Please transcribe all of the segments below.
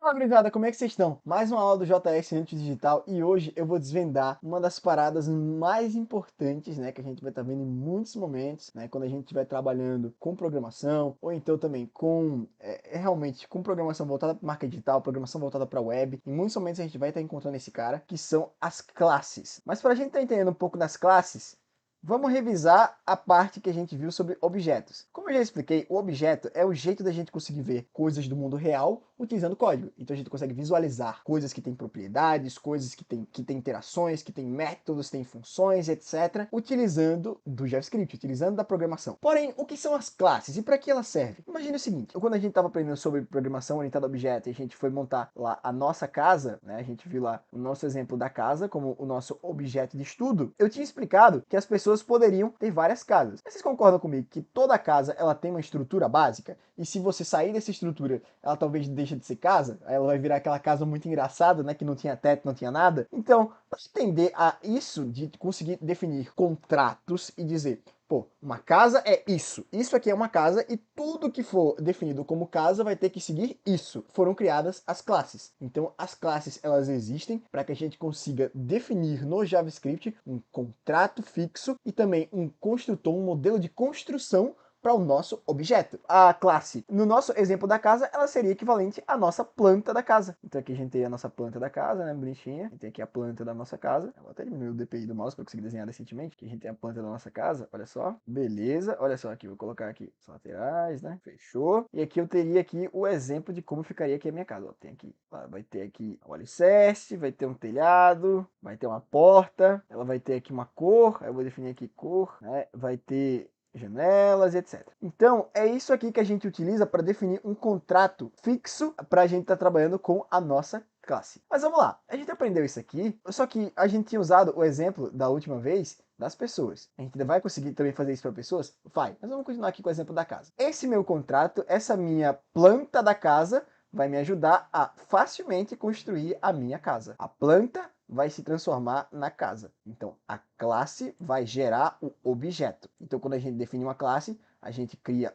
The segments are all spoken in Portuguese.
Fala, gurizada, como é que vocês estão? Mais uma aula do JS Antes Digital e hoje eu vou desvendar uma das paradas mais importantes, né, que a gente vai estar vendo em muitos momentos, né, quando a gente estiver trabalhando com programação ou então também com, realmente, com programação voltada para marca digital, programação voltada para web. Em muitos momentos a gente vai estar encontrando esse cara, que são as classes. Mas para a gente estar entendendo um pouco das classes, vamos revisar a parte que a gente viu sobre objetos. Como eu já expliquei, o objeto é o jeito da gente conseguir ver coisas do mundo real utilizando código. Então a gente consegue visualizar coisas que têm propriedades, coisas que têm interações, que têm métodos, têm funções, etc. utilizando do JavaScript, utilizando da programação. Porém, o que são as classes e para que elas servem? Imagine o seguinte, quando a gente estava aprendendo sobre programação orientada a objeto e a gente foi montar lá a nossa casa, né, a gente viu lá o nosso exemplo da casa como o nosso objeto de estudo, eu tinha explicado que as pessoas poderiam ter várias casas. Vocês concordam comigo que toda casa ela tem uma estrutura básica? E se você sair dessa estrutura, ela talvez deixe de ser casa? Aí ela vai virar aquela casa muito engraçada, né? Que não tinha teto, não tinha nada. Então, para entender a isso de conseguir definir contratos e dizer, pô, uma casa é isso. Isso aqui é uma casa e tudo que for definido como casa vai ter que seguir isso. Foram criadas as classes. Então, as classes, elas existem para que a gente consiga definir no JavaScript um contrato fixo e também um construtor, um modelo de construção para o nosso objeto. A classe, no nosso exemplo da casa, ela seria equivalente à nossa planta da casa. Então aqui a gente tem a nossa planta da casa, né, bonitinha. A gente tem aqui a planta da nossa casa. Eu vou até diminuir o DPI do mouse para conseguir desenhar decentemente. Aqui a gente tem a planta da nossa casa, olha só. Beleza, olha só aqui, vou colocar aqui as laterais, né, fechou. E aqui eu teria aqui o exemplo de como ficaria aqui a minha casa. Ó, tem aqui, vai ter aqui o alicerce, vai ter um telhado, vai ter uma porta, ela vai ter aqui uma cor, eu vou definir aqui cor, né, vai ter janelas, etc. Então, é isso aqui que a gente utiliza para definir um contrato fixo para a gente estar trabalhando com a nossa classe. Mas vamos lá, a gente aprendeu isso aqui, só que a gente tinha usado o exemplo da última vez das pessoas. A gente ainda vai conseguir também fazer isso para pessoas? Vai, mas vamos continuar aqui com o exemplo da casa. Esse meu contrato, essa minha planta da casa, vai me ajudar a facilmente construir a minha casa. A planta vai se transformar na casa. Então, a classe vai gerar o objeto. Então, quando a gente define uma classe, a gente cria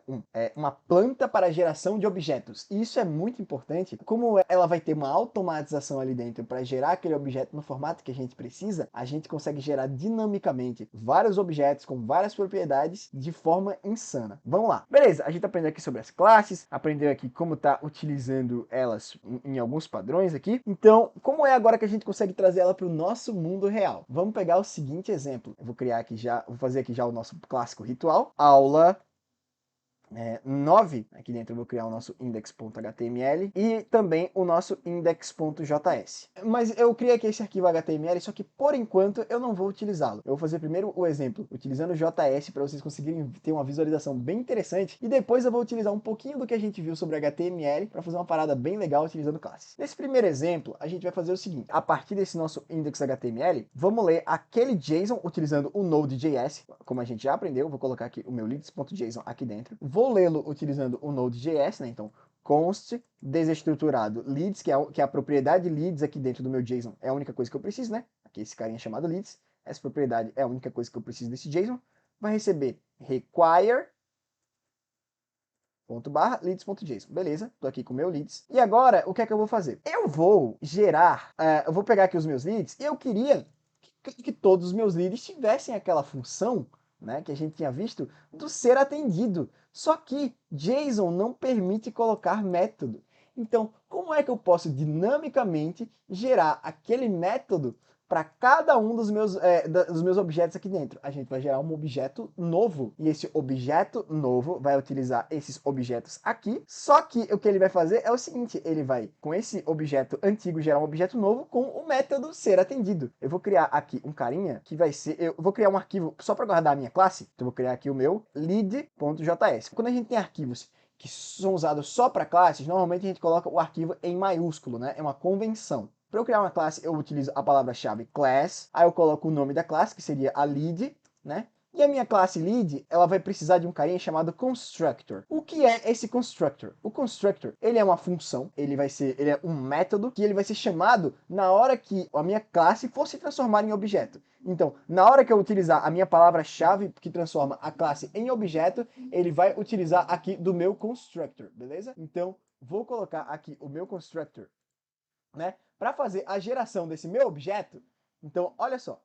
uma planta para a geração de objetos. E isso é muito importante. Como ela vai ter uma automatização ali dentro para gerar aquele objeto no formato que a gente precisa, a gente consegue gerar dinamicamente vários objetos com várias propriedades de forma insana. Vamos lá. Beleza, a gente aprendeu aqui sobre as classes, aprendeu aqui como tá utilizando elas em alguns padrões aqui. Então, como é agora que a gente consegue trazer ela para o nosso mundo real? Vamos pegar o seguinte exemplo. Eu vou criar aqui já, vou fazer aqui já o nosso clássico ritual. Aula 9, aqui dentro eu vou criar o nosso index.html e também o nosso index.js. Mas eu criei aqui esse arquivo HTML, só que por enquanto eu não vou utilizá-lo. Eu vou fazer primeiro o exemplo utilizando o JS para vocês conseguirem ter uma visualização bem interessante e depois eu vou utilizar um pouquinho do que a gente viu sobre HTML para fazer uma parada bem legal utilizando classes. Nesse primeiro exemplo, a gente vai fazer o seguinte, a partir desse nosso index.html, vamos ler aquele JSON utilizando o Node.js, como a gente já aprendeu, vou colocar aqui o meu leads.json aqui dentro, vou lê-lo utilizando o Node.js, né? Então, const desestruturado leads, que é a propriedade leads aqui dentro do meu JSON, é a única coisa que eu preciso, né? Aqui esse carinha chamado leads, essa propriedade é a única coisa que eu preciso desse JSON, vai receber require leads.json. Beleza, tô aqui com o meu leads. E agora, o que é que eu vou fazer? Eu vou gerar, eu vou pegar aqui os meus leads e eu queria que todos os meus leads tivessem aquela função, né, que a gente tinha visto, do ser atendido. Só que JSON não permite colocar método. Então, como é que eu posso dinamicamente gerar aquele método para cada um dos meus objetos aqui dentro? A gente vai gerar um objeto novo, e esse objeto novo vai utilizar esses objetos aqui, só que o que ele vai fazer é o seguinte, ele vai, com esse objeto antigo, gerar um objeto novo com o método ser atendido. Eu vou criar aqui um carinha que vai ser, eu vou criar um arquivo só para guardar a minha classe, então eu vou criar aqui o meu lead.js. Quando a gente tem arquivos que são usados só para classes, normalmente a gente coloca o arquivo em maiúsculo, né? É uma convenção. Para eu criar uma classe, eu utilizo a palavra-chave class, aí eu coloco o nome da classe, que seria a lead, né? E a minha classe lead, ela vai precisar de um carinha chamado constructor. O que é esse constructor? O constructor, ele é uma função, ele é um método que ele vai ser chamado na hora que a minha classe for se transformar em objeto. Então, na hora que eu utilizar a minha palavra-chave que transforma a classe em objeto, ele vai utilizar aqui do meu constructor, beleza? Então, vou colocar aqui o meu constructor né, para fazer a geração desse meu objeto, então olha só,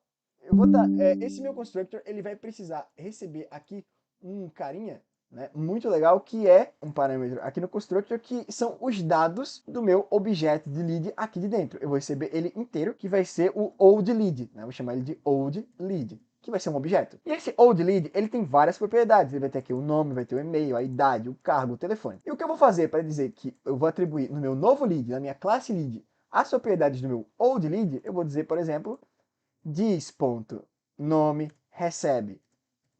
esse meu constructor ele vai precisar receber aqui um carinha, né, muito legal, que é um parâmetro aqui no constructor, que são os dados do meu objeto de lead aqui de dentro. Eu vou receber ele inteiro, que vai ser o old lead, né, vou chamar ele de old lead, que vai ser um objeto. E esse old lead, ele tem várias propriedades. Ele vai ter aqui o nome, vai ter o e-mail, a idade, o cargo, o telefone. E o que eu vou fazer para dizer que eu vou atribuir no meu novo lead, na minha classe lead, as propriedades do meu old lead, eu vou dizer, por exemplo, dis.nome recebe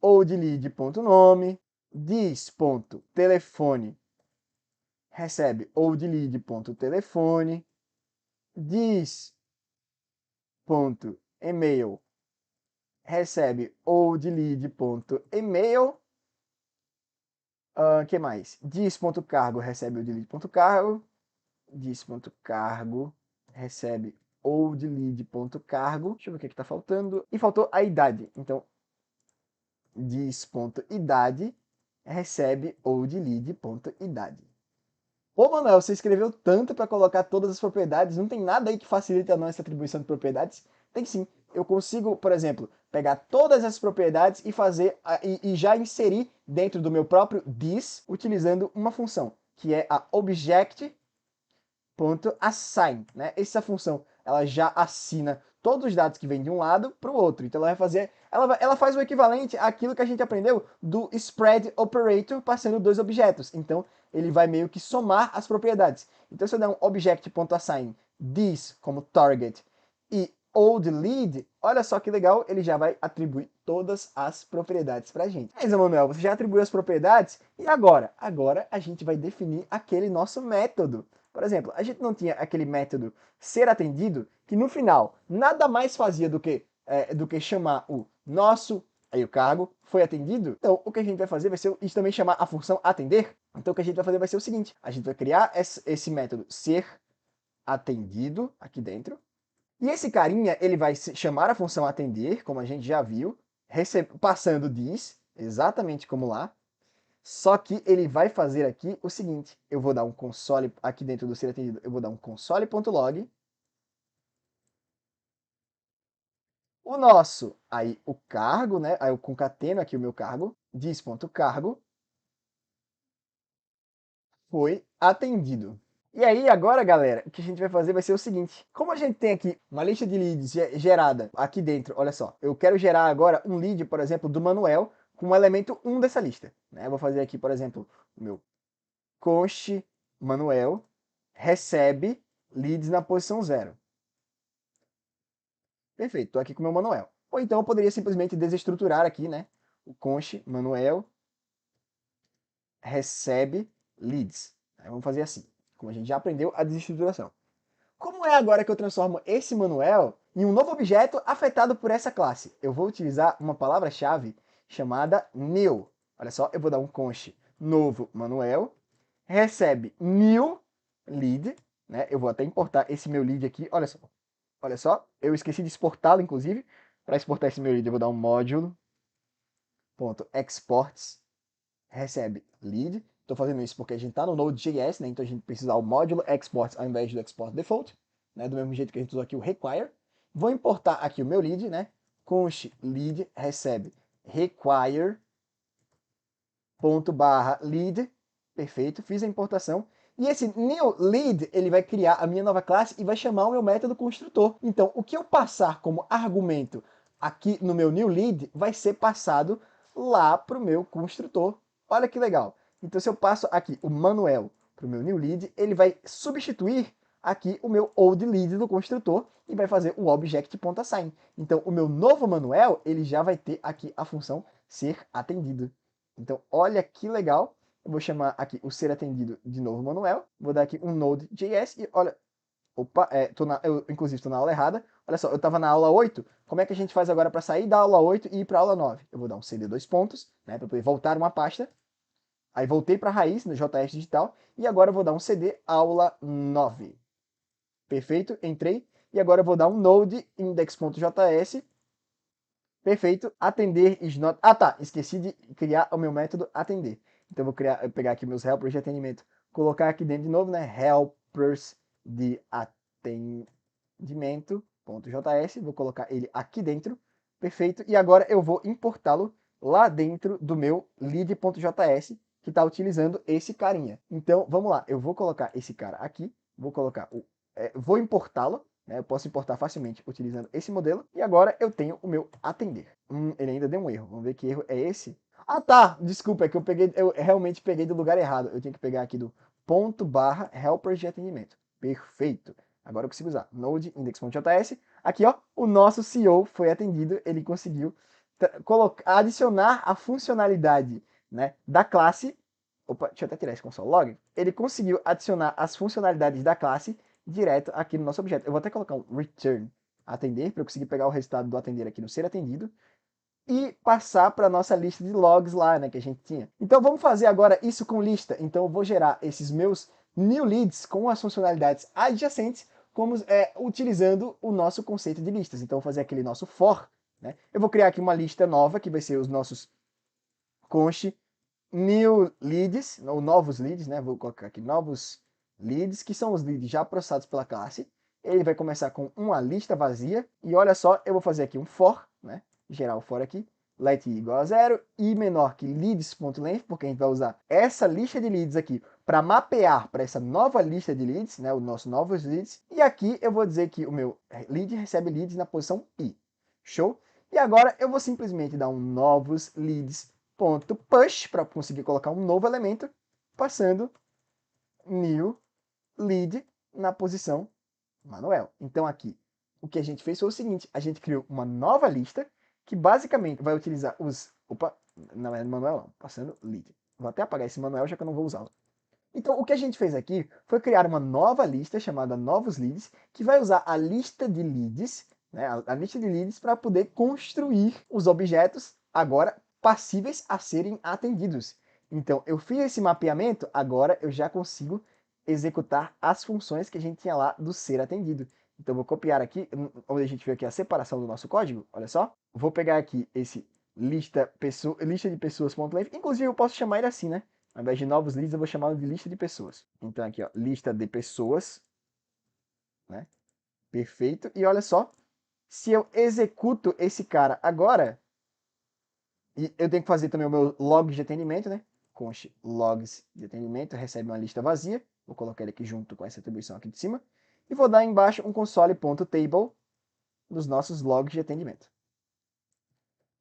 oldlead.nome, dis.telefone recebe oldlead.telefone, dis.email recebe oldlead.email, que mais? Dis.cargo recebe oldlead.cargo, dis.cargo recebe oldlead.cargo. Deixa eu ver o que está faltando. E faltou a idade. Então, dis.idade recebe oldlead.idade. Pô, Manuel, você escreveu tanto para colocar todas as propriedades, não tem nada aí que facilita não essa atribuição de propriedades? Tem sim. Eu consigo, por exemplo, pegar todas essas propriedades e fazer e já inserir dentro do meu próprio dis, utilizando uma função, que é a object.assign, né? Essa função, ela já assina todos os dados que vêm de um lado para o outro. Então ela vai fazer, ela faz o equivalente àquilo que a gente aprendeu do spread operator passando dois objetos. Então ele vai meio que somar as propriedades. Então se eu der um object.assign this como target e old lead, olha só que legal, ele já vai atribuir todas as propriedades para a gente. Mas, Emanuel, você já atribuiu as propriedades e agora? Agora a gente vai definir aquele nosso método. Por exemplo, a gente não tinha aquele método ser atendido, que no final nada mais fazia do que chamar o nosso, aí o cargo, foi atendido. Então, o que a gente vai fazer vai ser isso também chamar a função atender. Então, o que a gente vai fazer vai ser o seguinte, a gente vai criar esse método ser atendido aqui dentro, e esse carinha, ele vai chamar a função atender, como a gente já viu, passando dis, exatamente como lá, só que ele vai fazer aqui o seguinte, eu vou dar um console, aqui dentro do ser atendido, eu vou dar um console.log, o nosso, aí o cargo, né, aí eu concateno aqui o meu cargo, dis.cargo, foi atendido. E aí, agora, galera, o que a gente vai fazer vai ser o seguinte. Como a gente tem aqui uma lista de leads gerada aqui dentro, olha só. Eu quero gerar agora um lead, por exemplo, do Manuel, com o elemento 1 dessa lista. Né? Eu vou fazer aqui, por exemplo, o meu const Manuel recebe leads na posição 0. Perfeito, estou aqui com o meu Manuel. Ou então eu poderia simplesmente desestruturar aqui, né? O const Manuel recebe leads. Aí vamos fazer assim, como a gente já aprendeu a desestruturação. Como é agora que eu transformo esse Manuel em um novo objeto afetado por essa classe? Eu vou utilizar uma palavra-chave chamada new. Olha só, eu vou dar um const novo Manuel, recebe new lead, né? Eu vou até importar esse meu lead aqui, olha só, eu esqueci de exportá-lo, inclusive. Para exportar esse meu lead, eu vou dar um módulo.exports recebe lead. Estou fazendo isso porque a gente está no Node.js, né? Então a gente precisa usar o módulo exports ao invés do export default, né? Do mesmo jeito que a gente usou aqui o require. Vou importar aqui o meu lead, né? Const lead recebe require ponto barra lead. Perfeito, fiz a importação. E esse new lead, ele vai criar a minha nova classe e vai chamar o meu método construtor. Então, o que eu passar como argumento aqui no meu new lead vai ser passado lá para o meu construtor. Olha que legal. Então, se eu passo aqui o Manuel para o meu new lead, ele vai substituir aqui o meu old lead do construtor e vai fazer o object.assign. Então, o meu novo Manuel, ele já vai ter aqui a função ser atendido. Então, olha que legal. Eu vou chamar aqui o ser atendido de novo Manuel. Vou dar aqui um Node.js e olha... Opa, eu inclusive estou na aula errada. Olha só, eu estava na aula 8. Como é que a gente faz agora para sair da aula 8 e ir para a aula 9? Eu vou dar um cd dois pontos, né, para poder voltar uma pasta. Aí voltei para a raiz no JS Digital e agora eu vou dar um cd aula 9. Perfeito, entrei. E agora eu vou dar um node index.js. Perfeito, atender is not... Ah tá, esqueci de criar o meu método atender. Então eu pegar aqui meus helpers de atendimento, colocar aqui dentro de novo, né, helpers de atendimento. atendimento.js, vou colocar ele aqui dentro, perfeito, e agora eu vou importá-lo lá dentro do meu lead.js, que está utilizando esse carinha. Então, vamos lá, eu vou colocar esse cara aqui, vou importá-lo, né? Eu posso importar facilmente utilizando esse modelo, e agora eu tenho o meu atender. Ele ainda deu um erro, vamos ver que erro é esse. Ah tá, desculpa, é que eu realmente peguei do lugar errado, eu tenho que pegar aqui do ponto barra helpers de atendimento. Perfeito. Agora eu consigo usar node index.js. Aqui, ó, o nosso CEO foi atendido, ele conseguiu adicionar a funcionalidade, né, da classe. Opa, deixa eu até tirar esse console log. Ele conseguiu adicionar as funcionalidades da classe direto aqui no nosso objeto. Eu vou até colocar um return atender para eu conseguir pegar o resultado do atender aqui no ser atendido e passar para a nossa lista de logs lá, né, que a gente tinha. Então vamos fazer agora isso com lista. Então eu vou gerar esses meus new leads com as funcionalidades adjacentes, como utilizando o nosso conceito de listas. Então eu vou fazer aquele nosso for, né? Eu vou criar aqui uma lista nova, que vai ser os nossos const new leads, ou novos leads, né? Vou colocar aqui novos leads, que são os leads já processados pela classe. Ele vai começar com uma lista vazia, e olha só, eu vou fazer aqui um for, né? Gerar o for aqui, let i igual a 0, i menor que leads.length, porque a gente vai usar essa lista de leads aqui para mapear para essa nova lista de leads, né? O nosso novos leads, e aqui eu vou dizer que o meu lead recebe leads na posição i. Show? E agora eu vou simplesmente dar um novos leads.push para conseguir colocar um novo elemento, passando new lead na posição Manuel. Então aqui, o que a gente fez foi o seguinte, a gente criou uma nova lista que basicamente vai utilizar os... Opa, não é Manuel não, passando lead. Vou até apagar esse Manuel, já que eu não vou usá-lo. Então, o que a gente fez aqui foi criar uma nova lista chamada novos leads, que vai usar a lista de leads, né, a lista de leads para poder construir os objetos agora passíveis a serem atendidos. Então, eu fiz esse mapeamento, agora eu já consigo executar as funções que a gente tinha lá do ser atendido. Então, eu vou copiar aqui, onde a gente viu aqui a separação do nosso código, olha só. Vou pegar aqui esse lista de pessoas.length, inclusive eu posso chamar ele assim, né? Ao invés de novos leads, eu vou chamá-lo de lista de pessoas. Então aqui, ó, lista de pessoas, né? Perfeito. E olha só, se eu executo esse cara agora, e eu tenho que fazer também o meu log de atendimento, né? Const logs de atendimento, recebe uma lista vazia. Vou colocar ele aqui junto com essa atribuição aqui de cima. E vou dar embaixo um console.table dos nossos logs de atendimento.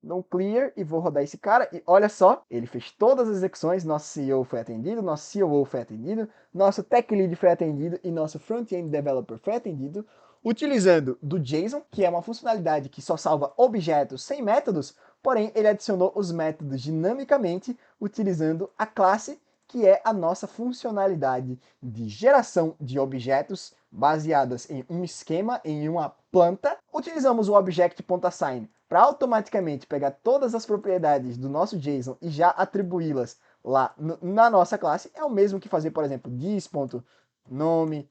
Dou um clear e vou rodar esse cara. E olha só, ele fez todas as execuções. Nosso CEO foi atendido, nosso COO foi atendido, nosso Tech Lead foi atendido e nosso Front-End Developer foi atendido, utilizando do JSON, que é uma funcionalidade que só salva objetos sem métodos, porém ele adicionou os métodos dinamicamente, utilizando a classe, que é a nossa funcionalidade de geração de objetos baseadas em um esquema, em uma planta. Utilizamos o object.assign para automaticamente pegar todas as propriedades do nosso JSON e já atribuí-las lá na nossa classe. É o mesmo que fazer, por exemplo, this.nome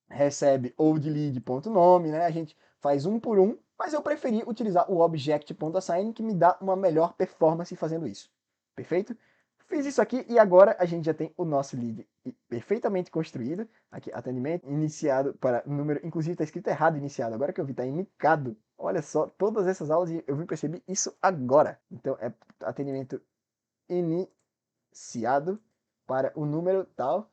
recebe oldLead.nome, né? A gente faz um por um, mas eu preferi utilizar o object.assign, que me dá uma melhor performance fazendo isso. Perfeito? Fiz isso aqui e agora a gente já tem o nosso lead perfeitamente construído. Aqui, atendimento iniciado para número, inclusive está escrito errado iniciado, agora que eu vi, está indicado. Olha só, todas essas aulas eu vim perceber isso agora. Então é atendimento iniciado para o número tal,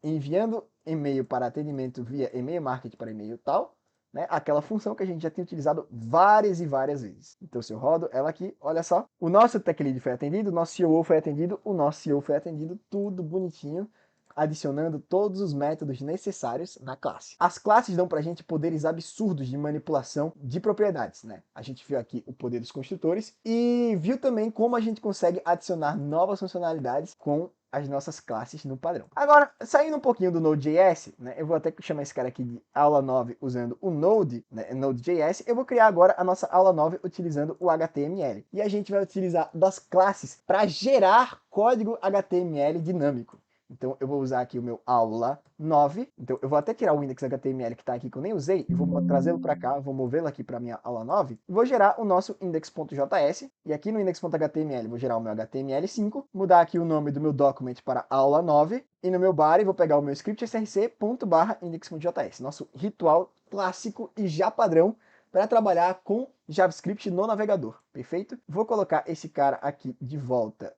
enviando e-mail para atendimento via e-mail marketing para e-mail tal, né? Aquela função que a gente já tem utilizado várias e várias vezes. Então, se eu rodo ela aqui, olha só, o nosso Tech Lead foi atendido, o nosso COO foi atendido, o nosso CEO foi atendido, tudo bonitinho, adicionando todos os métodos necessários na classe. As classes dão para a gente poderes absurdos de manipulação de propriedades, né? A gente viu aqui o poder dos construtores e viu também como a gente consegue adicionar novas funcionalidades com as nossas classes no padrão. Agora, saindo um pouquinho do Node.js, né, eu vou até chamar esse cara aqui de aula 9 usando o Node, né, Node.js, eu vou criar agora a nossa aula 9 utilizando o HTML. E a gente vai utilizar das classes para gerar código HTML dinâmico. Então eu vou usar aqui o meu aula 9. Então eu vou até tirar o index.html que está aqui que eu nem usei e vou trazê-lo para cá, vou movê-lo aqui para minha aula 9. Vou gerar o nosso index.js e aqui no index.html vou gerar o meu HTML5, mudar aqui o nome do meu document para aula 9 e no meu body vou pegar o meu script src.index.js, nosso ritual clássico e já padrão para trabalhar com JavaScript no navegador, perfeito? Vou colocar esse cara aqui de volta,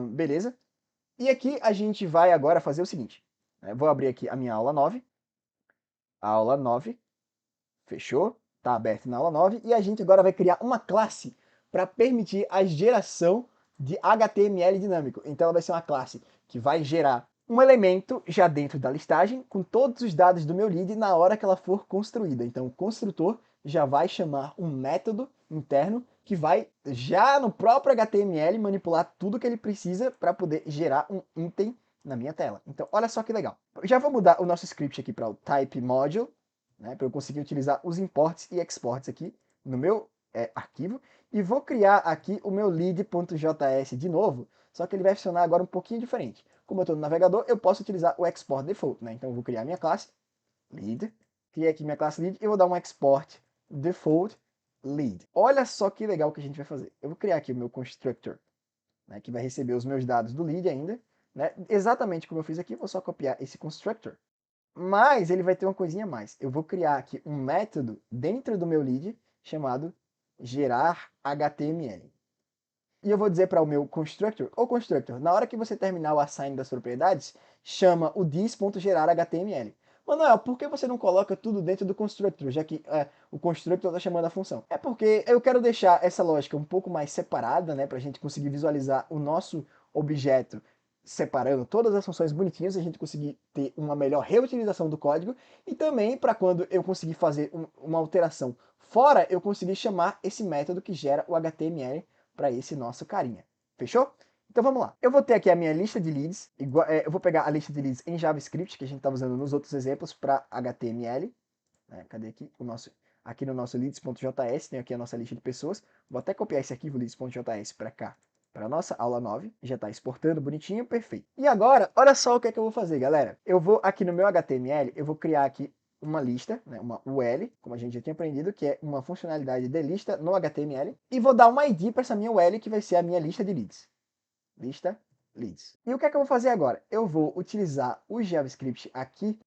beleza? E aqui a gente vai agora fazer o seguinte, né? Vou abrir aqui a minha aula 9, fechou? Está aberto na aula 9, e a gente agora vai criar uma classe para permitir a geração de HTML dinâmico. Então ela vai ser uma classe que vai gerar um elemento já dentro da listagem com todos os dados do meu lead na hora que ela for construída. Então o construtor já vai chamar um método interno que vai já no próprio HTML manipular tudo que ele precisa para poder gerar um item na minha tela. Então olha só que legal. Eu já vou mudar o nosso script aqui para o type module, né, para eu conseguir utilizar os imports e exports aqui no meu arquivo. E vou criar aqui o meu lead.js de novo, só que ele vai funcionar agora um pouquinho diferente. Como eu estou no navegador, eu posso utilizar o export default, né? Então eu vou criar minha classe lead, criei aqui minha classe lead e vou dar um export default lead. Olha só que legal que a gente vai fazer. Eu vou criar aqui o meu constructor, né, que vai receber os meus dados do lead ainda, né? Exatamente como eu fiz aqui, vou só copiar esse constructor. Mas ele vai ter uma coisinha a mais. Eu vou criar aqui um método dentro do meu lead chamado gerar HTML. E eu vou dizer para o meu constructor, na hora que você terminar o assign das propriedades, chama o this.gerarHTML. Manuel, por que você não coloca tudo dentro do constructor, já que o constructor está chamando a função? É porque eu quero deixar essa lógica um pouco mais separada, né, para a gente conseguir visualizar o nosso objeto separando todas as funções bonitinhas, a gente conseguir ter uma melhor reutilização do código e também para quando eu conseguir fazer uma alteração fora, eu conseguir chamar esse método que gera o HTML para esse nosso carinha. Fechou? Então vamos lá. Eu vou ter aqui a minha lista de leads. Eu vou pegar a lista de leads em JavaScript, que a gente estava usando nos outros exemplos, para HTML. Né? Cadê aqui? Aqui no nosso leads.js, tem aqui a nossa lista de pessoas. Vou até copiar esse arquivo leads.js para cá, para a nossa aula 9. Já está exportando bonitinho, perfeito. E agora, olha só o que é que eu vou fazer, galera. Eu vou aqui no meu HTML, eu vou criar aqui uma lista, né, uma UL, como a gente já tinha aprendido, que é uma funcionalidade de lista no HTML, e vou dar uma ID para essa minha UL, que vai ser a minha lista de leads. Lista leads. E o que é que eu vou fazer agora? Eu vou utilizar o JavaScript aqui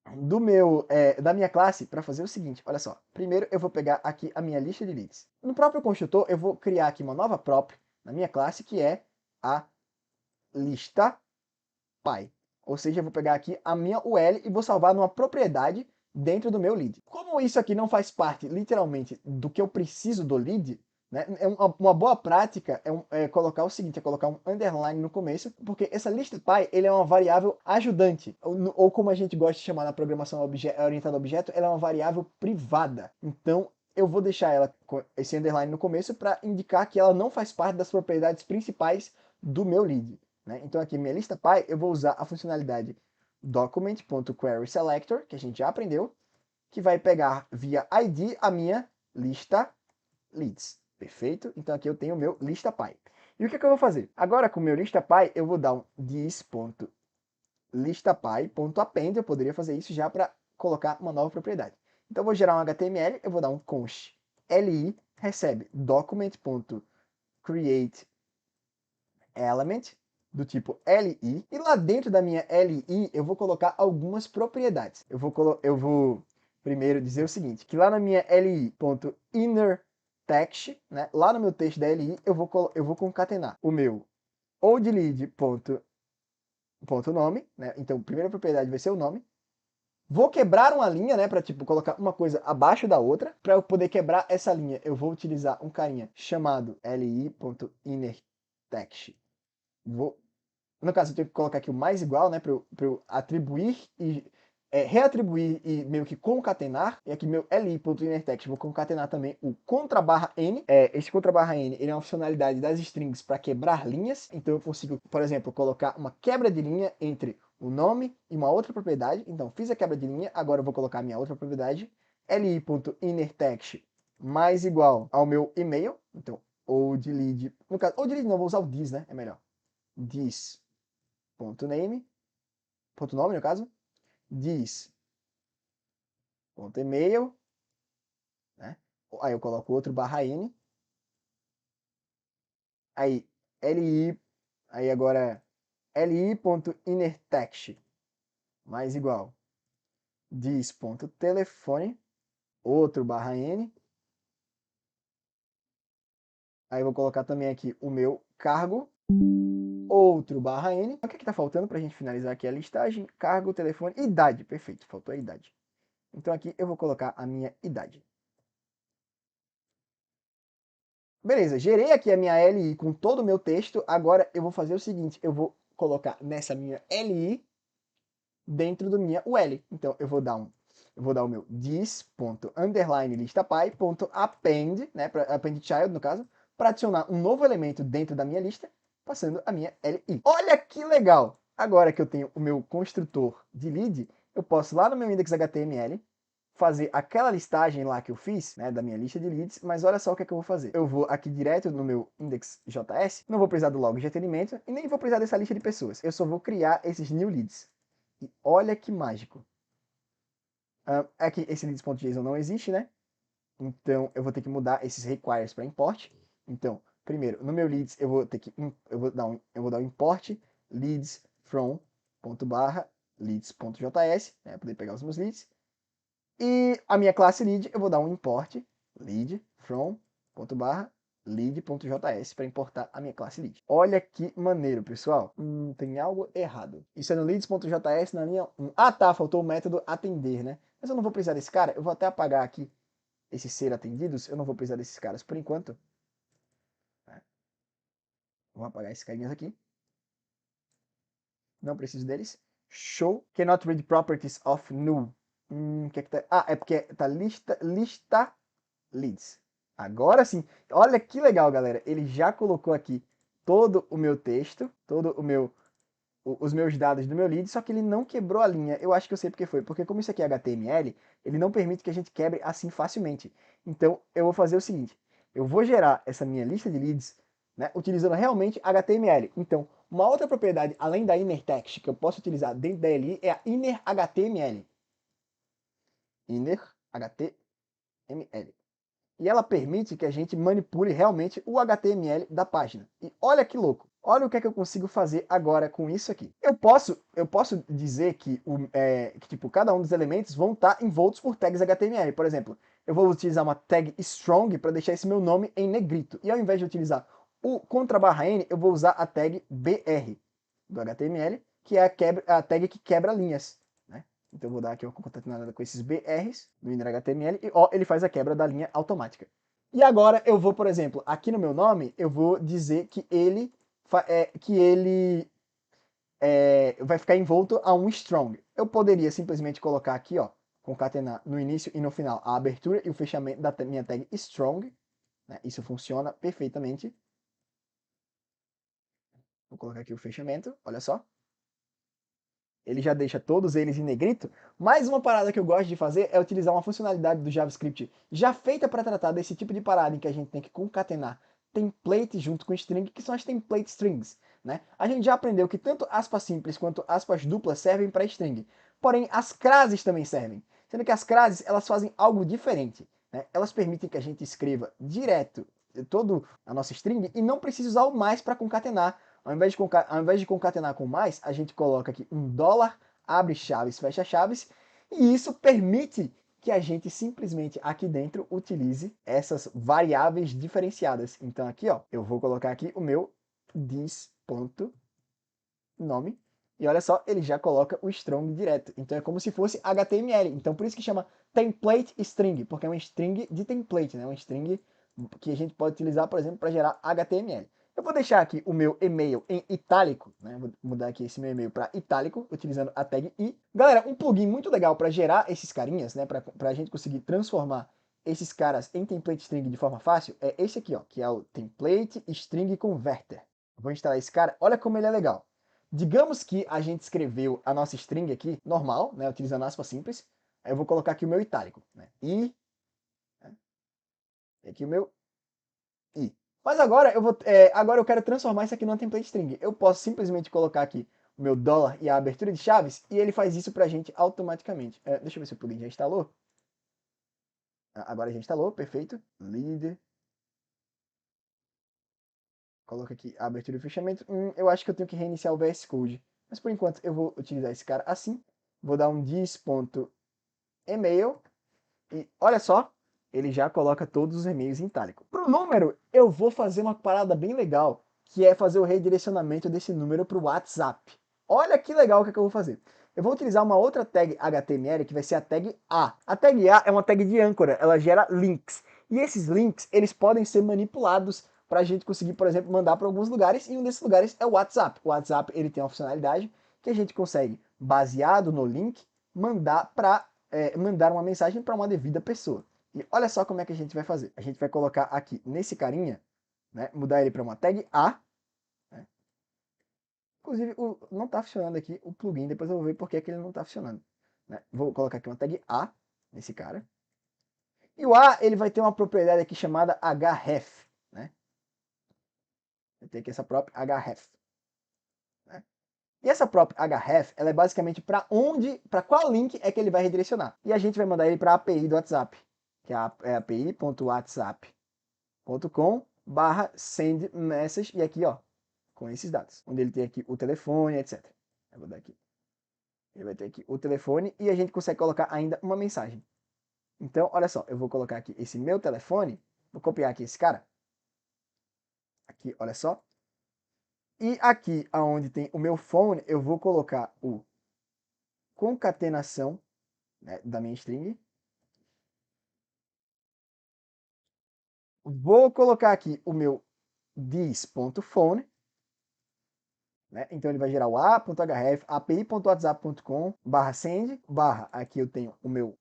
da minha classe para fazer o seguinte, olha só. Primeiro eu vou pegar aqui a minha lista de leads. No próprio construtor eu vou criar aqui uma nova prop na minha classe, que é a lista py. Ou seja, eu vou pegar aqui a minha UL e vou salvar numa propriedade dentro do meu lead. Como isso aqui não faz parte, literalmente, do que eu preciso do lead, né, uma boa prática é colocar o seguinte, é colocar um underline no começo, porque essa lista py ele é uma variável ajudante, ou como a gente gosta de chamar na programação orientada a objeto, ela é uma variável privada. Então, eu vou deixar ela com esse underline no começo para indicar que ela não faz parte das propriedades principais do meu lead. Né? Então aqui minha lista py, eu vou usar a funcionalidade document.querySelector, que a gente já aprendeu, que vai pegar via ID a minha lista leads. Perfeito? Então aqui eu tenho o meu lista py. E o que é que eu vou fazer? Agora com o meu lista py, eu vou dar um this.listapy.append, eu poderia fazer isso já para colocar uma nova propriedade. Então eu vou gerar um HTML, eu vou dar um const li, recebe document.createElement, do tipo li, e lá dentro da minha li eu vou colocar algumas propriedades. Eu vou primeiro dizer o seguinte, que lá na minha li.innerText, né, lá no meu texto da li, eu vou concatenar o meu oldLead.nome, né, então a primeira propriedade vai ser o nome. Vou quebrar uma linha, né, para tipo colocar uma coisa abaixo da outra. Para eu poder quebrar essa linha, eu vou utilizar um carinha chamado li.innerText. No caso, eu tenho que colocar aqui o mais igual, né, para eu atribuir e reatribuir e meio que concatenar. E aqui meu li.innerText, vou concatenar também o contrabarra-n. Esse contrabarra-n ele é uma funcionalidade das strings para quebrar linhas. Então eu consigo, por exemplo, colocar uma quebra de linha entre o nome e uma outra propriedade. Então fiz a quebra de linha, agora eu vou colocar a minha outra propriedade, li.innerText mais igual ao meu e-mail. Então oldLead, no caso, oldLead não, vou usar o this, né, é melhor. This.name ponto nome no caso, dis.email, né? Aí eu coloco outro /n, aí li, aí agora li.innertext mais igual dis.telefone, outro /n, aí eu vou colocar também aqui o meu cargo, outro /n. O que está faltando para a gente finalizar aqui a listagem? Cargo, telefone, idade. Perfeito, faltou a idade. Então aqui eu vou colocar a minha idade. Beleza, gerei aqui a minha LI com todo o meu texto. Agora eu vou fazer o seguinte, eu vou colocar nessa minha LI dentro do minha UL. Então eu vou dar o meu dis.underline_listapy.append, né, para append child no caso, para adicionar um novo elemento dentro da minha lista, passando a minha LI. Olha que legal! Agora que eu tenho o meu construtor de lead, eu posso lá no meu index.html fazer aquela listagem lá que eu fiz, né, da minha lista de leads, mas olha só o que é que eu vou fazer. Eu vou aqui direto no meu index.js, não vou precisar do log de atendimento e nem vou precisar dessa lista de pessoas. Eu só vou criar esses new leads. E olha que mágico. Aqui esse leads.json não existe, né? Então eu vou ter que mudar esses requires para import. Então, primeiro, no meu leads eu vou ter que eu vou dar o import leads from leads.js, né, para poder pegar os meus leads. E a minha classe lead eu vou dar um import lead from lead.js para importar a minha classe lead. Olha que maneiro, pessoal. Tem algo errado. Isso é no leads.js na linha 1. Ah, tá, faltou o método atender, né? Mas eu não vou precisar desse cara. Eu vou até apagar aqui esses ser atendidos. Eu não vou precisar desses caras por enquanto. Vou apagar esses carinhas aqui. Não preciso deles. Show. Cannot read properties of null. Que é que tá? Ah, é porque tá lista leads. Agora sim. Olha que legal, galera. Ele já colocou aqui todo o meu texto, os meus dados do meu lead, só que ele não quebrou a linha. Eu acho que eu sei porque foi. Porque como isso aqui é HTML, ele não permite que a gente quebre assim facilmente. Então, eu vou fazer o seguinte. Eu vou gerar essa minha lista de leads, né, utilizando realmente HTML. Então, uma outra propriedade, além da inner text, que eu posso utilizar dentro da LI, é a inner HTML. Inner HTML. E ela permite que a gente manipule realmente o HTML da página. E olha que louco! Olha o que é que eu consigo fazer agora com isso aqui. Eu posso dizer que, tipo, cada um dos elementos vão estar envoltos por tags HTML. Por exemplo, eu vou utilizar uma tag strong para deixar esse meu nome em negrito. E ao invés de utilizar o _n, eu vou usar a tag br do HTML, que é a tag que quebra linhas. Então eu vou dar aqui uma concatenada com esses BRs do inner HTML e ó, ele faz a quebra da linha automática. E agora eu vou, por exemplo, aqui no meu nome, eu vou dizer que ele vai ficar envolto a um strong. Eu poderia simplesmente colocar aqui, ó, concatenar no início e no final a abertura e o fechamento da minha tag strong. Né? Isso funciona perfeitamente. Vou colocar aqui o fechamento, olha só. Ele já deixa todos eles em negrito. Mais uma parada que eu gosto de fazer é utilizar uma funcionalidade do JavaScript já feita para tratar desse tipo de parada em que a gente tem que concatenar template junto com string, que são as template strings. Né? A gente já aprendeu que tanto aspas simples quanto aspas duplas servem para string. Porém, as crases também servem. Sendo que as crases elas fazem algo diferente. Né? Elas permitem que a gente escreva direto toda a nossa string e não precise usar o mais para concatenar. Ao invés de concatenar com mais, a gente coloca aqui um dólar, abre chaves, fecha chaves, e isso permite que a gente simplesmente aqui dentro utilize essas variáveis diferenciadas. Então aqui, ó, eu vou colocar aqui o meu dis.nome, e olha só, ele já coloca o strong direto. Então é como se fosse HTML. Então por isso que chama template string, porque é uma string de template, né? Uma string que a gente pode utilizar, por exemplo, para gerar HTML. Eu vou deixar aqui o meu e-mail em itálico, né? Vou mudar aqui esse meu e-mail para itálico, utilizando a tag i. Galera, um plugin muito legal para gerar esses carinhas, né? Para a gente conseguir transformar esses caras em template string de forma fácil, é esse aqui, ó, que é o Template String Converter. Vou instalar esse cara, olha como ele é legal. Digamos que a gente escreveu a nossa string aqui, normal, né? Utilizando aspas simples. Aí eu vou colocar aqui o meu itálico, né? I, né? E aqui o meu I. Mas agora eu quero transformar isso aqui numa template string. Eu posso simplesmente colocar aqui meu dólar e a abertura de chaves, e ele faz isso pra gente automaticamente. Deixa eu ver se o plugin já instalou. Agora já instalou, perfeito. Líder. Coloca aqui a abertura e o fechamento. Eu acho que eu tenho que reiniciar o VS Code. Mas por enquanto eu vou utilizar esse cara assim. Vou dar um dis.email. E olha só, ele já coloca todos os e-mails em itálico. Para o número, eu vou fazer uma parada bem legal, que é fazer o redirecionamento desse número para o WhatsApp. Olha que legal o que eu vou fazer. Eu vou utilizar uma outra tag HTML que vai ser a tag A. A tag A é uma tag de âncora, ela gera links. E esses links, eles podem ser manipulados para a gente conseguir, por exemplo, mandar para alguns lugares, e um desses lugares é o WhatsApp. O WhatsApp ele tem uma funcionalidade que a gente consegue, baseado no link, mandar mandar uma mensagem para uma devida pessoa. E olha só como é que a gente vai fazer. A gente vai colocar aqui nesse carinha, né, mudar ele para uma tag A. Né? Inclusive, não está funcionando aqui o plugin, depois eu vou ver por que ele não está funcionando. Né? Vou colocar aqui uma tag A nesse cara. E o A ele vai ter uma propriedade aqui chamada href. Né? Vai ter aqui essa própria href. Né? E essa própria href, ela é basicamente para qual link é que ele vai redirecionar. E a gente vai mandar ele para a API do WhatsApp, que é api.whatsapp.com/sendMessage, e aqui, ó, com esses dados, onde ele tem aqui o telefone, etc. Eu vou dar aqui. Ele vai ter aqui o telefone e a gente consegue colocar ainda uma mensagem. Então, olha só, eu vou colocar aqui esse meu telefone, vou copiar aqui esse cara. Aqui, olha só. E aqui, aonde tem o meu phone, eu vou colocar o concatenação, né, da minha string. Vou colocar aqui o meu dis.phone, né? Então ele vai gerar o a.href, api.whatsapp.com/send, aqui eu tenho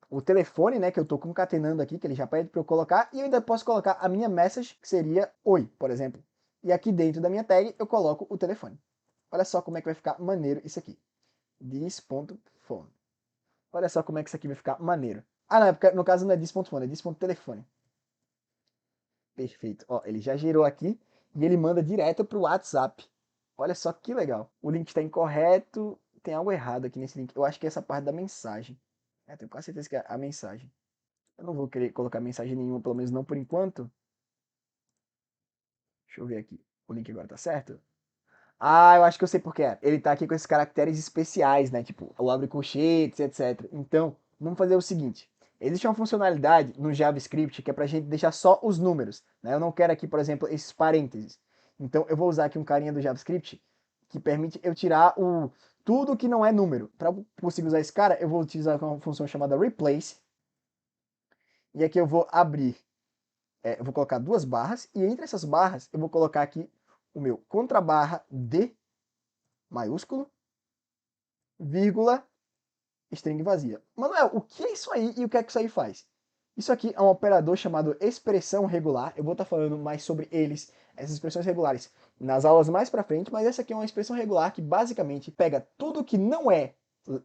o telefone, né, que eu estou concatenando aqui, que ele já pede para eu colocar, e eu ainda posso colocar a minha message, que seria oi, por exemplo. E aqui dentro da minha tag eu coloco o telefone. Olha só como é que vai ficar maneiro isso aqui. Dis.phone. Olha só como é que isso aqui vai ficar maneiro. Ah, não, no caso não é dis.phone, é dis.telefone. Perfeito. Ó, ele já gerou aqui e ele manda direto para o WhatsApp. Olha só que legal. O link está incorreto. Tem algo errado aqui nesse link. Eu acho que é essa parte da mensagem. Tenho quase certeza que é a mensagem. Eu não vou querer colocar mensagem nenhuma, pelo menos não por enquanto. Deixa eu ver aqui. O link agora tá certo? Ah, eu acho que eu sei por quê. Ele tá aqui com esses caracteres especiais, né? Tipo, o abre colchetes, etc. Então, vamos fazer o seguinte. Existe uma funcionalidade no JavaScript que é pra gente deixar só os números, né? Eu não quero aqui, por exemplo, esses parênteses. Então, eu vou usar aqui um carinha do JavaScript que permite eu tirar tudo que não é número. Para conseguir usar esse cara, eu vou utilizar uma função chamada replace. E aqui eu vou abrir, eu vou colocar duas barras, e entre essas barras eu vou colocar aqui o meu contrabarra D maiúsculo, vírgula, string vazia. Manuel, o que é isso aí e o que é que isso aí faz? Isso aqui é um operador chamado expressão regular. Eu vou estar falando mais sobre essas expressões regulares, nas aulas mais para frente, mas essa aqui é uma expressão regular que basicamente pega tudo que não é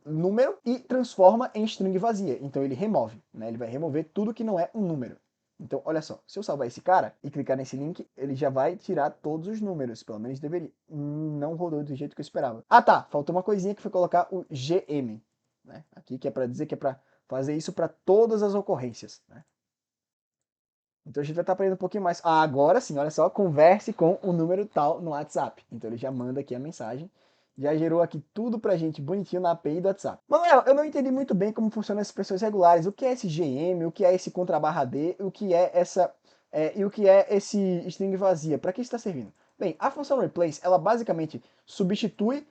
número e transforma em string vazia. Então ele remove, né? Ele vai remover tudo que não é um número. Então, olha só, se eu salvar esse cara e clicar nesse link, ele já vai tirar todos os números, pelo menos deveria. Não rodou do jeito que eu esperava. Ah tá, faltou uma coisinha que foi colocar o GM, né? Aqui que é para dizer que é para fazer isso para todas as ocorrências, né? Então a gente vai estar aprendendo um pouquinho mais. Ah, agora sim, olha só, converse com o número tal no WhatsApp. Então ele já manda aqui a mensagem. Já gerou aqui tudo pra gente bonitinho na API do WhatsApp. Manuel, eu não entendi muito bem como funcionam essas expressões regulares. O que é esse GM, o que é esse contrabarra D, o que é e o que é esse string vazia? Para que está servindo? Bem, a função replace, ela basicamente substitui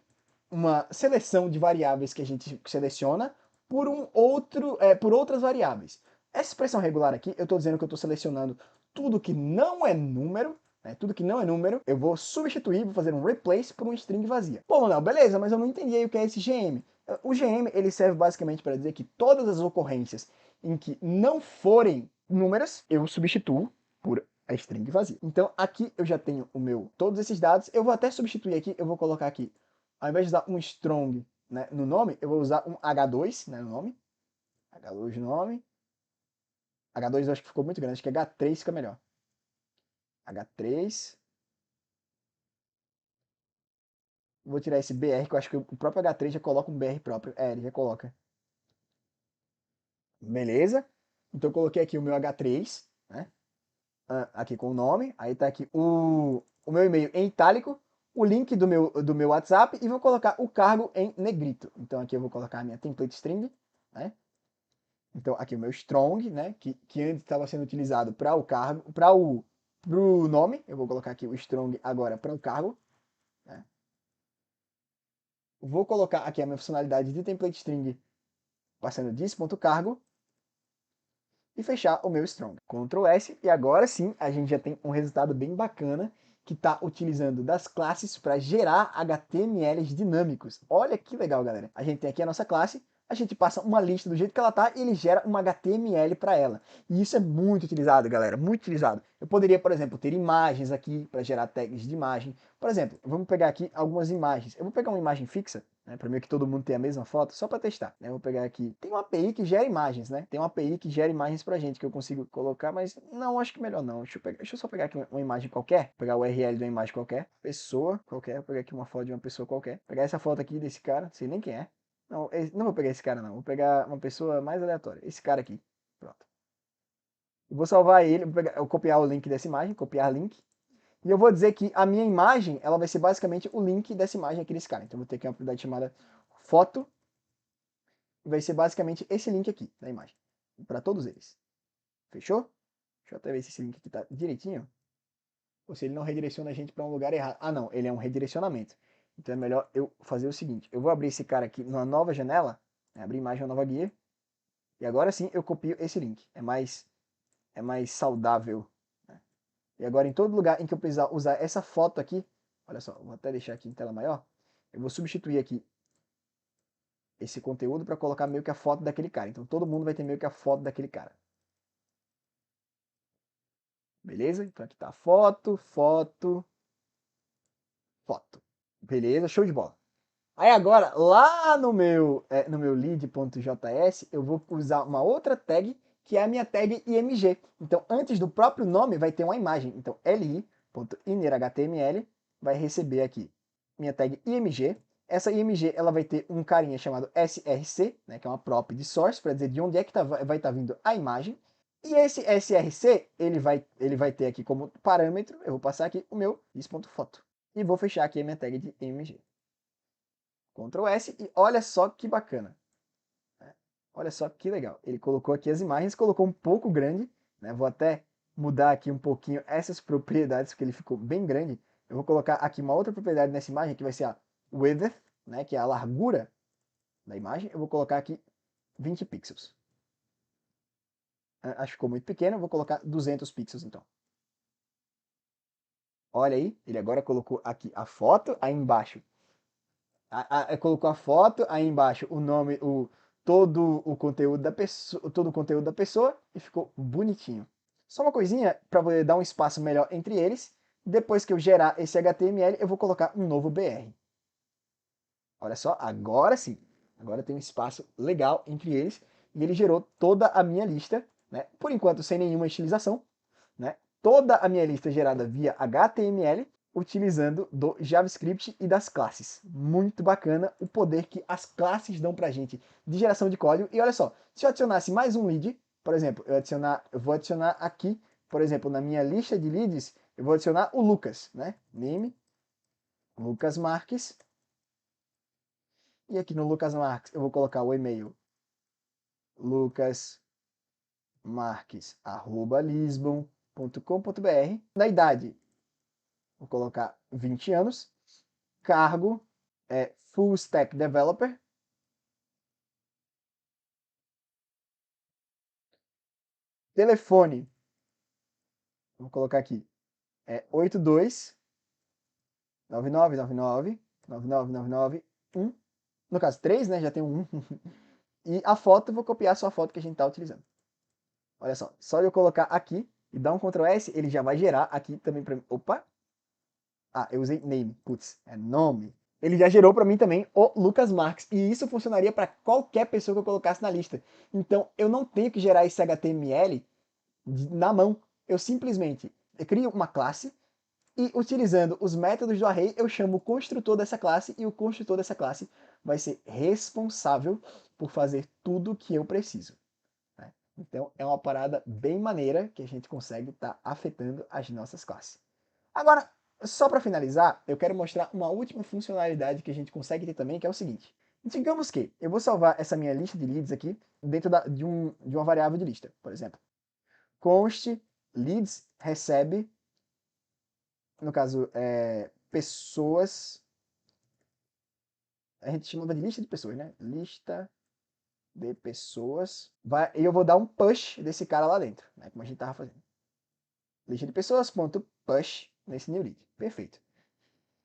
uma seleção de variáveis que a gente seleciona por outras variáveis. Essa expressão regular aqui, eu estou dizendo que eu estou selecionando tudo que não é número, né? Tudo que não é número, eu vou substituir, vou fazer um replace por um string vazia. Pô, não, beleza, mas eu não entendi aí o que é esse GM. O GM, ele serve basicamente para dizer que todas as ocorrências em que não forem números, eu substituo por a string vazia. Então aqui eu já tenho todos esses dados, eu vou até substituir aqui, eu vou colocar aqui, ao invés de usar um strong, né, no nome, eu vou usar um H2, né, no nome. H2 no nome. H2 eu acho que ficou muito grande, acho que H3 fica melhor. H3. Vou tirar esse BR, que eu acho que o próprio H3 já coloca um BR próprio. É, ele já coloca. Beleza? Então eu coloquei aqui o meu H3, né? Aqui com o nome. Aí tá aqui o meu e-mail em itálico, o link do meu WhatsApp e vou colocar o cargo em negrito. Então aqui eu vou colocar a minha template string, né? Então aqui o meu strong, né? Que antes estava sendo utilizado para o cargo, pro nome. Eu vou colocar aqui o strong agora para o cargo, né? Vou colocar aqui a minha funcionalidade de template string passando disso.cargo e fechar o meu strong. Ctrl S e agora sim a gente já tem um resultado bem bacana que está utilizando das classes para gerar HTMLs dinâmicos. Olha que legal, galera. A gente tem aqui a nossa classe, a gente passa uma lista do jeito que ela tá e ele gera uma HTML para ela. E isso é muito utilizado, galera, muito utilizado. Eu poderia, por exemplo, ter imagens aqui para gerar tags de imagem. Por exemplo, vamos pegar aqui algumas imagens. Eu vou pegar uma imagem fixa, né, para meio que todo mundo tenha a mesma foto, só para testar. Né? Eu vou pegar aqui. Tem uma API que gera imagens, né? Tem uma API que gera imagens pra gente que eu consigo colocar, mas não, acho que melhor não. Deixa eu só pegar aqui uma imagem qualquer, pegar o URL de uma imagem qualquer, pessoa qualquer, vou pegar aqui uma foto de uma pessoa qualquer, pegar essa foto aqui desse cara, sei nem quem é. Não, não vou pegar esse cara não, vou pegar uma pessoa mais aleatória, esse cara aqui. Pronto. Eu vou salvar ele, vou copiar o link dessa imagem, copiar link. E eu vou dizer que a minha imagem, ela vai ser basicamente o link dessa imagem aqui desse cara. Então eu vou ter aqui uma propriedade chamada foto, e vai ser basicamente esse link aqui da imagem, para todos eles. Fechou? Deixa eu até ver se esse link aqui tá direitinho. Ou se ele não redireciona a gente para um lugar errado. Ah, não, ele é um redirecionamento. Então é melhor eu fazer o seguinte. Eu vou abrir esse cara aqui numa nova janela, né, abrir imagem, uma nova guia. E agora sim eu copio esse link. É mais saudável. Né? E agora em todo lugar em que eu precisar usar essa foto aqui, olha só, vou até deixar aqui em tela maior. Eu vou substituir aqui esse conteúdo para colocar meio que a foto daquele cara. Então todo mundo vai ter meio que a foto daquele cara. Beleza? Então aqui tá foto, foto, foto. Beleza, show de bola. Aí agora, lá no meu lead.js, eu vou usar uma outra tag, que é a minha tag img. Então, antes do próprio nome, vai ter uma imagem. Então, li.innerHTML vai receber aqui minha tag img. Essa img ela vai ter um carinha chamado src, né, que é uma prop de source, para dizer de onde é que vai estar vindo a imagem. E esse src, ele vai ter aqui como parâmetro, eu vou passar aqui o meu is.foto. E vou fechar aqui a minha tag de img. Ctrl S e olha só que bacana. Né? Olha só que legal. Ele colocou aqui as imagens, colocou um pouco grande. Né? Vou até mudar aqui um pouquinho essas propriedades, porque ele ficou bem grande. Eu vou colocar aqui uma outra propriedade nessa imagem, que vai ser a width, né? Que é a largura da imagem. Eu vou colocar aqui 20 pixels. Acho que ficou muito pequeno, eu vou colocar 200 pixels então. Olha aí, ele agora colocou aqui a foto, aí embaixo colocou a foto, aí embaixo o nome, todo o conteúdo da pessoa e ficou bonitinho. Só uma coisinha para poder dar um espaço melhor entre eles. Depois que eu gerar esse HTML, eu vou colocar um novo BR. Olha só, agora sim. Agora tem um espaço legal entre eles e ele gerou toda a minha lista, né? Por enquanto sem nenhuma estilização, né? Toda a minha lista gerada via HTML utilizando do JavaScript e das classes. Muito bacana o poder que as classes dão pra gente de geração de código. E olha só, se eu adicionasse mais um lead, por exemplo, eu vou adicionar aqui, por exemplo, na minha lista de leads, eu vou adicionar o Lucas, né? Name, Lucas Marques. E aqui no Lucas Marques eu vou colocar o e-mail lucasmarques@lisbon.com.br. Da idade, vou colocar 20 anos. Cargo é Full Stack Developer. Telefone, vou colocar aqui, é 8299999991. No caso, 3, né? Já tem um 1. E a foto, eu vou copiar só a foto que a gente está utilizando. Olha só de eu colocar aqui e dar um Ctrl S, ele já vai gerar aqui também para mim. Opa! Ah, eu usei name, putz, é nome. Ele já gerou para mim também o Lucas Marques. E isso funcionaria para qualquer pessoa que eu colocasse na lista. Então, eu não tenho que gerar esse HTML na mão. Eu simplesmente crio uma classe, E utilizando os métodos do array, eu chamo o construtor dessa classe e o construtor dessa classe vai ser responsável por fazer tudo o que eu preciso. Né? Então é uma parada bem maneira que a gente consegue estar afetando as nossas classes. Agora, só para finalizar, eu quero mostrar uma última funcionalidade que a gente consegue ter também, que é o seguinte. Digamos que eu vou salvar essa minha lista de leads aqui dentro de uma variável de lista, por exemplo. Const leads recebe, no caso, pessoas. A gente chama de lista de pessoas, né? Lista de pessoas. E eu vou dar um push desse cara lá dentro, né? Como a gente estava fazendo. Lista de pessoas, ponto push nesse new lead. Perfeito.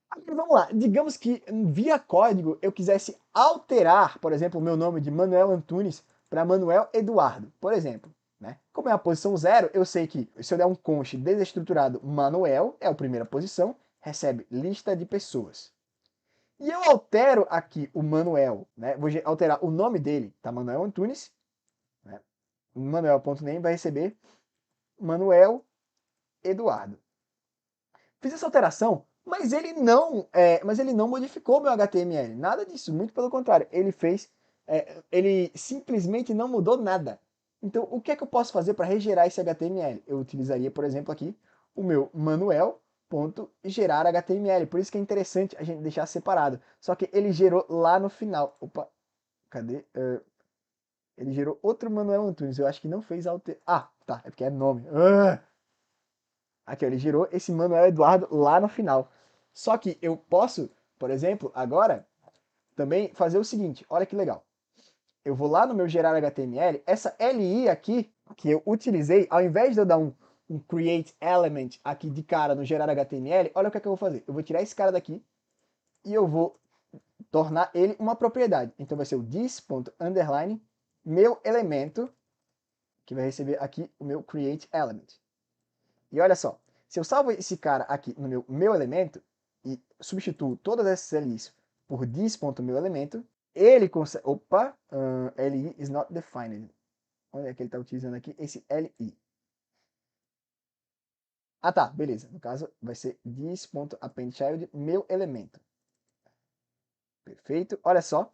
Agora vamos lá. Digamos que via código eu quisesse alterar, por exemplo, o meu nome de Manuel Antunes para Manuel Eduardo, por exemplo. Né? Como é a posição 0, eu sei que se eu der um const desestruturado Manuel, é a primeira posição, recebe lista de pessoas. E eu altero aqui o Manuel, né? Vou alterar o nome dele, tá? Manuel Antunes, né? Manuel.name vai receber Manuel Eduardo. Fiz essa alteração, mas ele não modificou meu HTML, nada disso, muito pelo contrário, ele simplesmente não mudou nada. Então, o que é que eu posso fazer para regerar esse HTML? Eu utilizaria, por exemplo, aqui o meu manuel.gerar HTML. Por isso que é interessante a gente deixar separado. Só que ele gerou lá no final. Opa, cadê? Ele gerou outro Manuel Antunes. Eu acho que não fez alter... Ah, tá, é porque é nome. Aqui, ó, ele gerou esse Manuel Eduardo lá no final. Só que eu posso, por exemplo, agora também fazer o seguinte. Olha que legal. Eu vou lá no meu gerar HTML, essa LI aqui que eu utilizei, ao invés de eu dar um create element aqui de cara no gerar HTML, olha o que é que eu vou fazer. Eu vou tirar esse cara daqui e eu vou tornar ele uma propriedade. Então vai ser o this.underline meu elemento, que vai receber aqui o meu create element. E olha só, se eu salvo esse cara aqui no meu elemento e substituo todas essas LIs por this.meuelemento, ele consegue... Opa, LI is not defined. Onde é que ele está utilizando aqui? Esse LI. Ah tá, beleza. No caso vai ser this.appendChild, meu elemento. Perfeito. Olha só.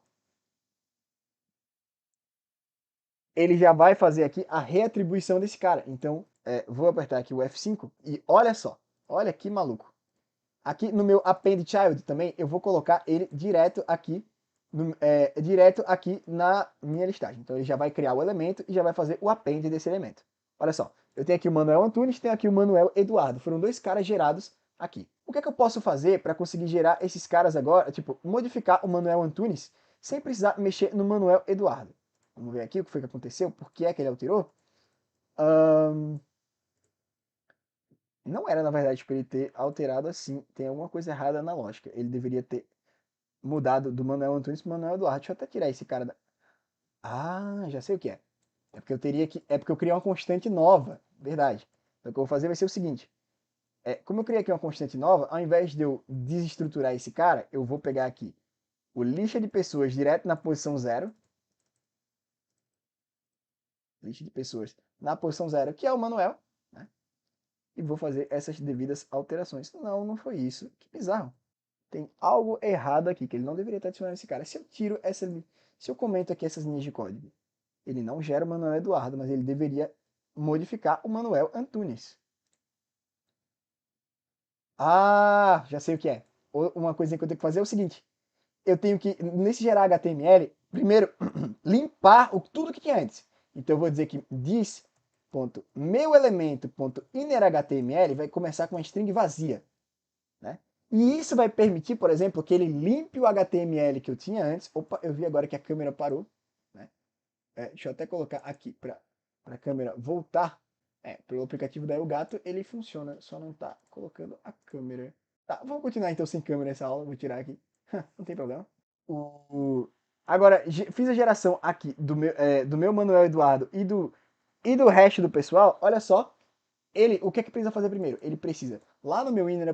Ele já vai fazer aqui a reatribuição desse cara. Então, vou apertar aqui o F5 e olha só. Olha que maluco. Aqui no meu append child também, eu vou colocar ele direto aqui, direto aqui na minha listagem. Então ele já vai criar o elemento e já vai fazer o append desse elemento. Olha só, eu tenho aqui o Manuel Antunes, tenho aqui o Manuel Eduardo. Foram dois caras gerados aqui. O que é que eu posso fazer para conseguir gerar esses caras agora, tipo, modificar o Manuel Antunes sem precisar mexer no Manuel Eduardo? Vamos ver aqui o que foi que aconteceu, por que é que ele alterou. Não era, na verdade, para ele ter alterado assim. Tem alguma coisa errada na lógica. Ele deveria ter mudado do Manuel Antunes para Manuel Eduardo. Deixa eu até tirar esse cara da... Ah, já sei o que é. É porque eu criei uma constante nova. Verdade. Então o que eu vou fazer vai ser o seguinte. Como eu criei aqui uma constante nova, ao invés de eu desestruturar esse cara, eu vou pegar aqui o lista de pessoas direto na posição 0. Lista de pessoas na posição 0, que é o Manuel. Né? E vou fazer essas devidas alterações. Não, não foi isso. Que bizarro. Tem algo errado aqui, que ele não deveria estar adicionando esse cara. Se eu comento aqui essas linhas de código, ele não gera o Manuel Eduardo, mas ele deveria modificar o Manuel Antunes. Ah, já sei o que é. Uma coisa que eu tenho que fazer é o seguinte. Eu tenho que, nesse gerar HTML, primeiro limpar tudo que tinha antes. Então eu vou dizer que this.meuelemento.innerHTML vai começar com uma string vazia. Né? E isso vai permitir, por exemplo, que ele limpe o HTML que eu tinha antes. Opa, eu vi agora que a câmera parou. Né? Deixa eu até colocar aqui para a câmera voltar. Pelo aplicativo da Elgato ele funciona, só não está colocando a câmera. Tá, vamos continuar então sem câmera essa aula, vou tirar aqui. Não tem problema. Agora, fiz a geração aqui do meu Manuel Eduardo e do resto do pessoal. Olha só, o que é que precisa fazer primeiro? Ele precisa, lá no meu inner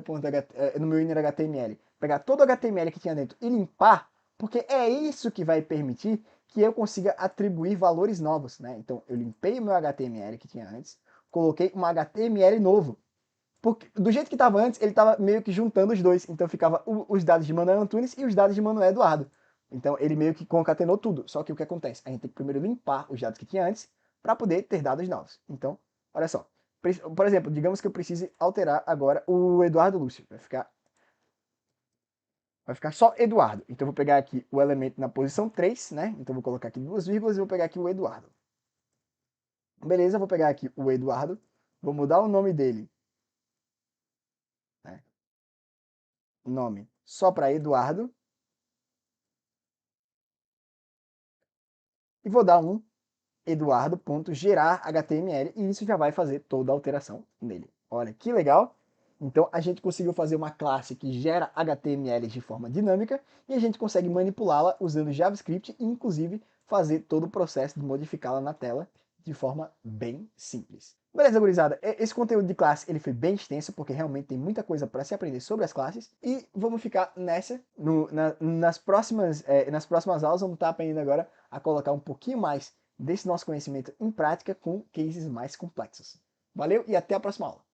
HTML, pegar todo o HTML que tinha dentro e limpar, porque é isso que vai permitir que eu consiga atribuir valores novos, né? Então, eu limpei o meu HTML que tinha antes, coloquei um HTML novo. Porque, do jeito que estava antes, ele estava meio que juntando os dois. Então ficava os dados de Manuel Antunes e os dados de Manuel Eduardo. Então ele meio que concatenou tudo. Só que o que acontece? A gente tem que primeiro limpar os dados que tinha antes para poder ter dados novos. Então, olha só. Por exemplo, digamos que eu precise alterar agora o Eduardo Lúcio. Vai ficar só Eduardo. Então eu vou pegar aqui o elemento na posição 3, né? Então eu vou colocar aqui duas vírgulas e vou pegar aqui o Eduardo. Beleza, vou pegar aqui o Eduardo. Vou mudar o nome dele, né? Nome só para Eduardo. E vou dar um eduardo.gerar.html e isso já vai fazer toda a alteração nele. Olha que legal! Então a gente conseguiu fazer uma classe que gera HTML de forma dinâmica e a gente consegue manipulá-la usando JavaScript e inclusive fazer todo o processo de modificá-la na tela de forma bem simples. Beleza, gurizada? Esse conteúdo de classe ele foi bem extenso porque realmente tem muita coisa para se aprender sobre as classes e vamos ficar nessa. Nas próximas aulas vamos estar aprendendo agora a colocar um pouquinho mais desse nosso conhecimento em prática com cases mais complexos. Valeu e até a próxima aula!